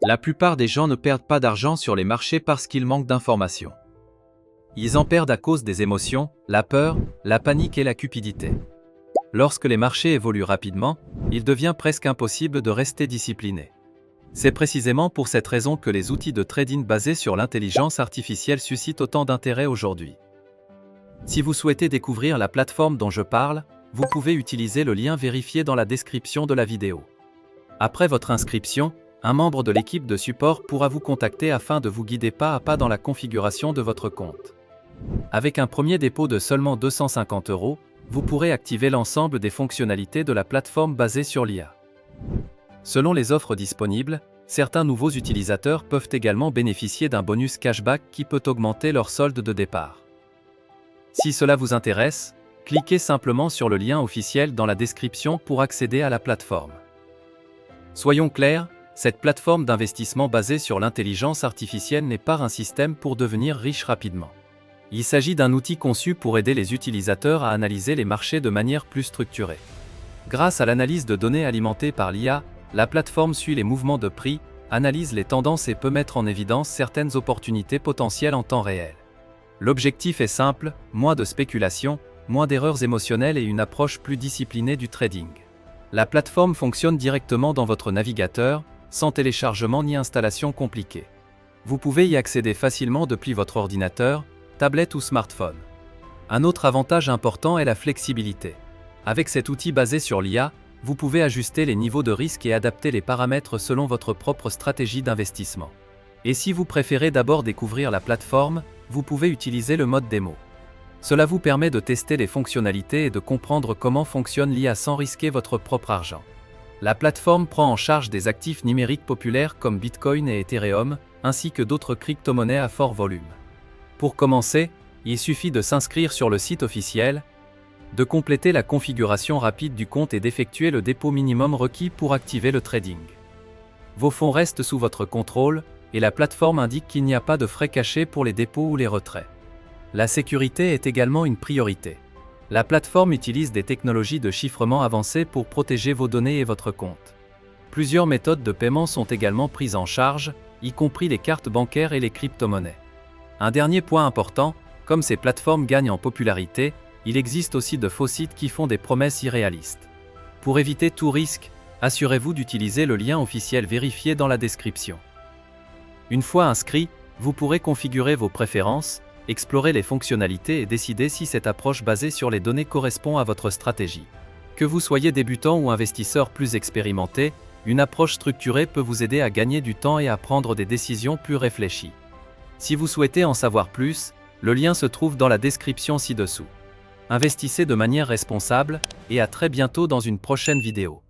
La plupart des gens ne perdent pas d'argent sur les marchés parce qu'ils manquent d'informations. Ils en perdent à cause des émotions, la peur, la panique et la cupidité. Lorsque les marchés évoluent rapidement, il devient presque impossible de rester discipliné. C'est précisément pour cette raison que les outils de trading basés sur l'intelligence artificielle suscitent autant d'intérêt aujourd'hui. Si vous souhaitez découvrir la plateforme dont je parle, vous pouvez utiliser le lien vérifié dans la description de la vidéo. Après votre inscription, un membre de l'équipe de support pourra vous contacter afin de vous guider pas à pas dans la configuration de votre compte. Avec un premier dépôt de seulement 250 €, vous pourrez activer l'ensemble des fonctionnalités de la plateforme basée sur l'IA. Selon les offres disponibles, certains nouveaux utilisateurs peuvent également bénéficier d'un bonus cashback qui peut augmenter leur solde de départ. Si cela vous intéresse, cliquez simplement sur le lien officiel dans la description pour accéder à la plateforme. Soyons clairs, cette plateforme d'investissement basée sur l'intelligence artificielle n'est pas un système pour devenir riche rapidement. Il s'agit d'un outil conçu pour aider les utilisateurs à analyser les marchés de manière plus structurée. Grâce à l'analyse de données alimentée par l'IA, la plateforme suit les mouvements de prix, analyse les tendances et peut mettre en évidence certaines opportunités potentielles en temps réel. L'objectif est simple, moins de spéculation, moins d'erreurs émotionnelles et une approche plus disciplinée du trading. La plateforme fonctionne directement dans votre navigateur, sans téléchargement ni installation compliquée. Vous pouvez y accéder facilement depuis votre ordinateur, tablette ou smartphone. Un autre avantage important est la flexibilité. Avec cet outil basé sur l'IA, vous pouvez ajuster les niveaux de risque et adapter les paramètres selon votre propre stratégie d'investissement. Et si vous préférez d'abord découvrir la plateforme, vous pouvez utiliser le mode démo. Cela vous permet de tester les fonctionnalités et de comprendre comment fonctionne l'IA sans risquer votre propre argent. La plateforme prend en charge des actifs numériques populaires comme Bitcoin et Ethereum, ainsi que d'autres crypto-monnaies à fort volume. Pour commencer, il suffit de s'inscrire sur le site officiel, de compléter la configuration rapide du compte et d'effectuer le dépôt minimum requis pour activer le trading. Vos fonds restent sous votre contrôle, et la plateforme indique qu'il n'y a pas de frais cachés pour les dépôts ou les retraits. La sécurité est également une priorité. La plateforme utilise des technologies de chiffrement avancées pour protéger vos données et votre compte. Plusieurs méthodes de paiement sont également prises en charge, y compris les cartes bancaires et les crypto-monnaies. Un dernier point important, comme ces plateformes gagnent en popularité, il existe aussi de faux sites qui font des promesses irréalistes. Pour éviter tout risque, assurez-vous d'utiliser le lien officiel vérifié dans la description. Une fois inscrit, vous pourrez configurer vos préférences, explorer les fonctionnalités et décider si cette approche basée sur les données correspond à votre stratégie. Que vous soyez débutant ou investisseur plus expérimenté, une approche structurée peut vous aider à gagner du temps et à prendre des décisions plus réfléchies. Si vous souhaitez en savoir plus, le lien se trouve dans la description ci-dessous. Investissez de manière responsable, et à très bientôt dans une prochaine vidéo.